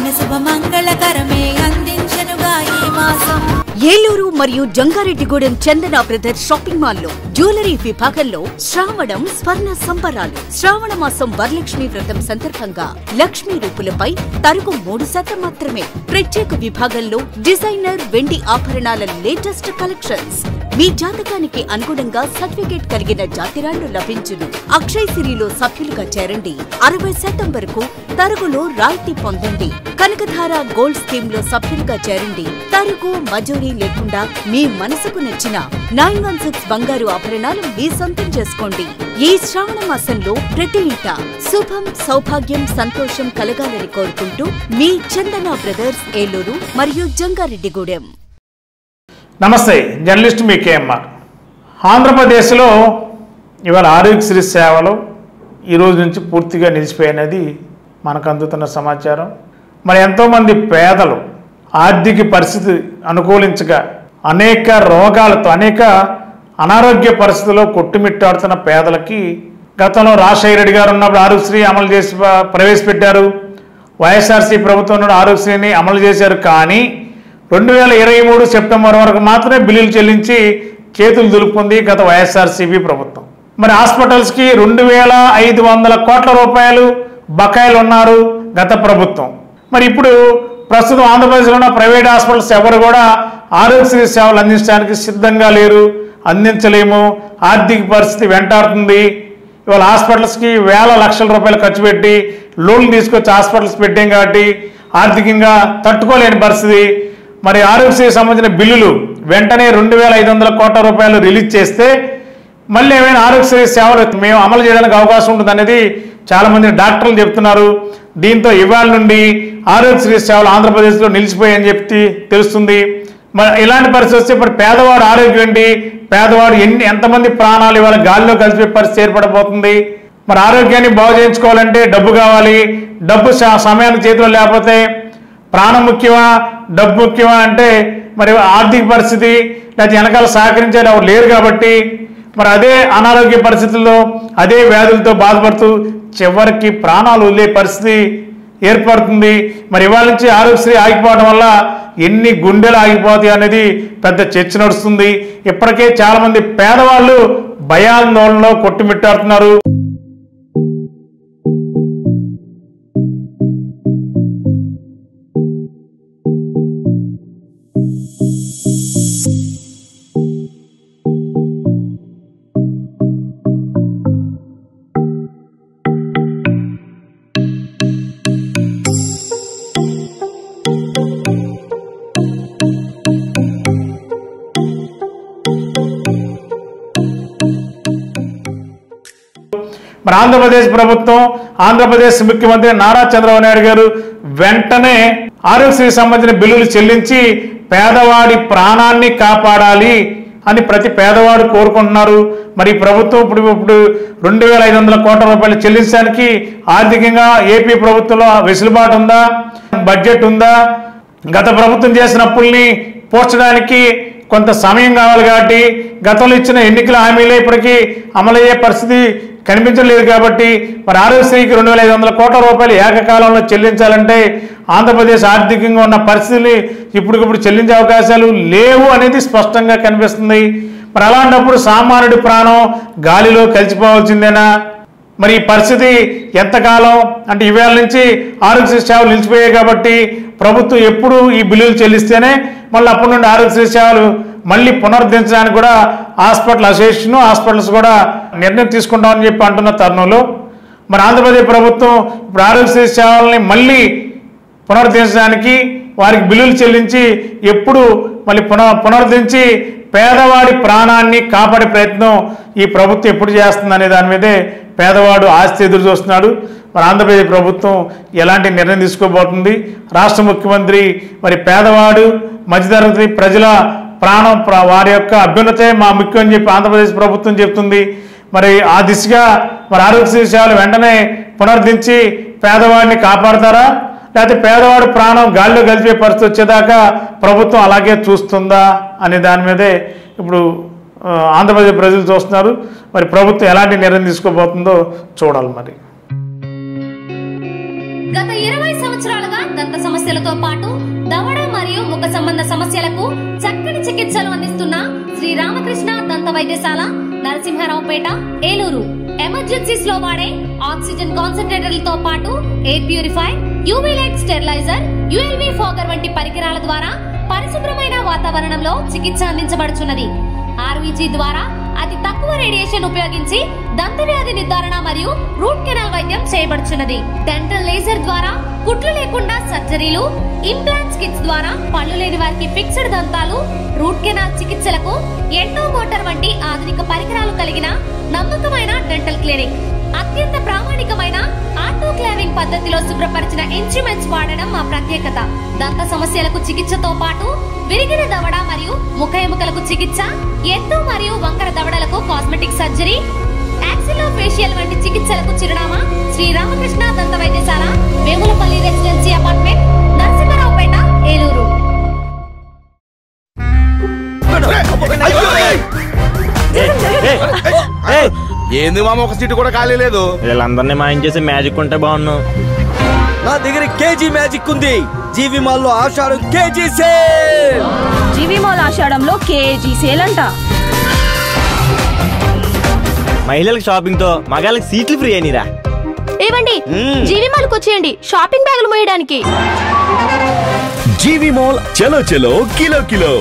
మన శుభ మంగళకరమే అందించనుగా ఈ మాసం. ఏలూరు మరియు జంగారెడ్డిగూడెం చందన బ్రదర్స్ షాపింగ్ మాల్ లో జ్యువెలరీ విభాగంలో శ్రావణం స్వర్ణ సంబరాలు. శ్రావణ మాసం వరలక్ష్మి వ్రతం సందర్భంగా లక్ష్మీ రూపులపై తరుగు 3% మాత్రమే. ప్రత్యేక విభాగంలో డిజైనర్ వెండి ఆభరణాల లేటెస్ట్ కలెక్షన్స్. మీ జాతకానికి అనుగుణంగా సర్టిఫికేట్ కలిగిన జాతిరాళ్లు లభించును. అక్షయ్ సిరిలో సభ్యులుగా చేరండి. 60% వరకు తరుగులో రాయితీ పొందండి. కనకధార గోల్డ్ స్కీమ్ లో సభ్యులుగా చేరండి. తరుగు మజూరీ లేకుండా మీ మనసుకు నచ్చిన 916 బంగారు ఆభరణాలు మీ సొంతం చేసుకోండి. ఈ శ్రావణ మాసంలో ప్రతి ఇంట శుభం, సౌభాగ్యం, సంతోషం కలగాలని కోరుకుంటూ మీ చందన బ్రదర్స్ ఏలూరు మరియు జంగారెడ్డిగూడెం. నమస్తే, జర్నలిస్ట్ మీ కేఎంఆర్. ఆంధ్రప్రదేశ్లో ఇవాళ ఆరోగ్యశ్రీ సేవలు ఈరోజు నుంచి పూర్తిగా నిలిచిపోయినది మనకు అందుతున్న సమాచారం. మరి ఎంతోమంది పేదలు ఆర్థిక పరిస్థితి అనుకూలించక అనేక రోగాలతో అనేక అనారోగ్య పరిస్థితుల్లో కొట్టుమిట్టాడుతున్న పేదలకి గతంలో రాజశేఖర రెడ్డి గారు ఉన్నప్పుడు ఆరోగ్యశ్రీ అమలు చేసి ప్రవేశపెట్టారు. వైఎస్ఆర్సీ ప్రభుత్వం ఆరోగ్యశ్రీని అమలు చేశారు. కానీ 2023 సెప్టెంబర్ వరకు మాత్రమే బిల్లులు చెల్లించి చేతులు దులుపుకుంది గత వైఎస్ఆర్సీపీ ప్రభుత్వం. మరి హాస్పిటల్స్కి 2500 కోట్ల రూపాయలు బకాయిలు ఉన్నారు గత ప్రభుత్వం. మరి ఇప్పుడు ప్రస్తుతం ఆంధ్రప్రదేశ్లో ఉన్న ప్రైవేట్ హాస్పిటల్స్ ఎవరు కూడా ఆరోగ్యశ్రీ సేవలు అందించడానికి సిద్ధంగా లేరు, అందించలేము. ఆర్థిక పరిస్థితి వెంటాడుతుంది. ఇవాళ హాస్పిటల్స్కి వేల లక్షల రూపాయలు ఖర్చు పెట్టి లోన్లు తీసుకొచ్చి హాస్పిటల్స్ పెట్టాం కాబట్టి ఆర్థికంగా తట్టుకోలేని పరిస్థితి. మరి ఆరోగ్యశ్రీకి సంబంధించిన బిల్లులు వెంటనే 2500 కోట్ల రూపాయలు రిలీజ్ చేస్తే మళ్ళీ ఏమైనా ఆరోగ్యశ్రీ సేవలు మేము అమలు చేయడానికి అవకాశం ఉంటుంది అనేది చాలామంది డాక్టర్లు చెప్తున్నారు. దీంతో ఇవాళ నుండి ఆరోగ్యశ్రీ సేవలు ఆంధ్రప్రదేశ్లో నిలిచిపోయాయని చెప్పి తెలుస్తుంది. మరి ఇలాంటి పరిస్థితి వస్తే ఇప్పుడు పేదవాడు ఆరోగ్యం ఏంటి, పేదవాడు ఎంతమంది ప్రాణాలు ఇవాళ గాలిలో కలిసిపోయే పరిస్థితి ఏర్పడబోతుంది. మరి ఆరోగ్యాన్ని బాగు చేయించుకోవాలంటే డబ్బు కావాలి. డబ్బు సమయానికి చేతిలో లేకపోతే ప్రాణం ముఖ్యమా, డబ్బు ముఖ్యమా అంటే మరి ఆర్థిక పరిస్థితి లేకపోతే వెనకాల సహకరించేది ఎవరు లేరు కాబట్టి మరి అదే అనారోగ్య పరిస్థితుల్లో అదే వ్యాధులతో బాధపడుతూ చివరికి ప్రాణాలు వదిలే పరిస్థితి ఏర్పడుతుంది. మరి ఇవాళ నుంచి ఆరోగ్యశ్రీ ఆగిపోవడం వల్ల ఎన్ని గుండెలు ఆగిపోతాయి అనేది పెద్ద చర్చ నడుస్తుంది. ఇప్పటికే చాలామంది పేదవాళ్ళు భయాందోళనలో కొట్టుమిట్టాడుతున్నారు. మరి ఆంధ్రప్రదేశ్ ప్రభుత్వం, ఆంధ్రప్రదేశ్ ముఖ్యమంత్రి నారా చంద్రబాబు నాయుడు గారు వెంటనే ఆరోగ్యశ్రీకి సంబంధించిన బిల్లులు చెల్లించి పేదవాడి ప్రాణాన్ని కాపాడాలి అని ప్రతి పేదవాడు కోరుకుంటున్నారు. మరి ప్రభుత్వం ఇప్పుడు 2500 కోట్ల రూపాయలు చెల్లించడానికి ఆర్థికంగా ఏపీ ప్రభుత్వంలో వెసులుబాటు ఉందా, బడ్జెట్ ఉందా? గత ప్రభుత్వం చేసిన అప్పుల్ని పోర్చడానికి కొంత సమయం కావాలి కాబట్టి గతంలో ఇచ్చిన ఎన్నికల హామీలే ఇప్పటికీ అమలయ్యే పరిస్థితి కనిపించలేదు కాబట్టి మరి ఆరోగ్యశ్రీకి 2500 కోట్ల రూపాయలు ఏకకాలంలో చెల్లించాలంటే ఆంధ్రప్రదేశ్ ఆర్థికంగా ఉన్న పరిస్థితుల్ని ఇప్పటికిప్పుడు చెల్లించే అవకాశాలు లేవు అనేది స్పష్టంగా కనిపిస్తుంది. మరి అలాంటప్పుడు సామాన్యుడి ప్రాణం గాలిలో కలిసిపోవాల్సిందేనా? మరి ఈ పరిస్థితి ఎంతకాలం అంటే ఇవాళ నుంచి ఆరోగ్యశ్రీ సేవలు నిలిచిపోయాయి కాబట్టి ప్రభుత్వం ఎప్పుడు ఈ బిల్లులు చెల్లిస్తేనే మళ్ళీ అప్పటి నుండి ఆరోగ్యశ్రీ సేవలు మళ్ళీ పునరుద్ధరించడానికి కూడా హాస్పిటల్ అసోసియేషన్, హాస్పిటల్స్ కూడా నిర్ణయం తీసుకుంటామని చెప్పి అంటున్న తరుణంలో మరి ఆంధ్రప్రదేశ్ ప్రభుత్వం ఇప్పుడు ఆరోగ్యశ్రీ సేవల్ని మళ్ళీ పునరుద్ధరించడానికి వారికి బిల్లులు చెల్లించి ఎప్పుడు మళ్ళీ పునరుద్ధరించి పేదవాడి ప్రాణాన్ని కాపాడే ప్రయత్నం ఈ ప్రభుత్వం ఎప్పుడు చేస్తుందనే దాని మీదే పేదవాడు ఆస్తి ఎదురు చూస్తున్నాడు. మరి ఆంధ్రప్రదేశ్ ప్రభుత్వం ఎలాంటి నిర్ణయం తీసుకోబోతుంది? రాష్ట్ర ముఖ్యమంత్రి మరి పేదవాడు మధ్యతరగతి ప్రజల ప్రాణం వారి యొక్క అభ్యున్నతే మా ముఖ్యం అని చెప్పి ఆంధ్రప్రదేశ్ ప్రభుత్వం చెప్తుంది. మరి ఆ దిశగా మరి ఆరోగ్యశ్రీ సేవలు వెంటనే పునరుద్ధరించి పేదవాడిని కాపాడతారా, లేకపోతే పేదవాడు ప్రాణం గాలిలో కలిపే పరిస్థితి వచ్చేదాకా ప్రభుత్వం అలాగే చూస్తుందా అనే దాని మీదే ఇప్పుడు ఆంధ్రప్రదేశ్ ప్రజలు చూస్తున్నారు. మరి ప్రభుత్వం ఎలాంటి నిర్ణయం తీసుకోబోతుందో చూడాలి. మరి గత 20 సంవత్సరాలుగా దంత సమస్యలతో పాటు దవడ మరియు ముఖ సంబంధ సమస్యలకు చక్కని చికిత్సలు అందిస్తున్న శ్రీ రామకృష్ణ దంత వైద్యశాల, నరసింహారావుపేట, ఏలూరు. ఎమర్జెన్సీస్ లో వాడే ఆక్సిజన్ కాన్సంట్రేటర్లతో పాటు air purifier, UV light steriliser, ULV fogger వంటి పరికరాల ద్వారా పరిశుభ్రమైన వాతావరణంలో చికిత్స అందించబడుచున్నది. ఆర్వీజీ ద్వారా అతి తక్కువ రేడియేషన్ ఉపయోగించి దంత వ్యాధి నిర్ధారణ మరియు రూట్ కెనాల్ వైద్యం చేయబడుచున్నది. డెంటల్ లేజర్ ద్వారా కుట్లు లేకుండా సర్జరీలు, ఇంప్లాంట్స్ కిట్స్ ద్వారా పళ్ళు లేని వారికి ఫిక్స్డ్ దంతాలు, రూట్ కెనాల్ చికిత్సలకు ఎండో మోటార్ వంటి ఆధునిక పరికరాలు కలిగిన నమ్మకమైన డెంటల్ క్లినిక్. అత్యంత ప్రామాణికమైన ఆటోక్లావింగ్ పద్ధతిలో శుభ్రపరిచిన ఇన్స్ట్రుమెంట్స్ వాడడం మా ప్రత్యేకత. దంత సమస్యలకు చికిత్సతో పాటు విరిగిన దవడ మరియు ముఖ ఎముకలకు చికిత్స, ఎత్తు మరియు వంకర దవడలకు కాస్మెటిక్ సర్జరీ, యాక్సిలోఫేషియల్ వంటి చికిత్సలకు చిరునామా శ్రీ రామకృష్ణ దంత వైద్యశాల, వేములపల్లి రెసిడెన్సీ అపార్ట్మెంట్, నరసింహారావుపేట, ఏలూరు. ఏంది మామ, ఒక సీటు కూడా ఖాళీ లేదు. వీళ్ళందరినీ మాయం చేసే మ్యాజిక్ ఉంటే బాగున్నావు. నా దగ్గర కేజీ మ్యాజిక్ ఉంది. జీవి మాల్ లో ఆషాఢం కేజీ సేల్. జీవి మాల్ ఆషాఢంలో కేజీ సేల్ అంట. మహిళలకు షాపింగ్ తో మగాళ్ళకి సీట్లు ఫ్రీ అయినరా. ఏవండి, జీవి మాల్ కు వచ్చేయండి షాపింగ్ బ్యాగులు మోయడానికి. జీవి మాల్ చలో చలో కిలో కిలో.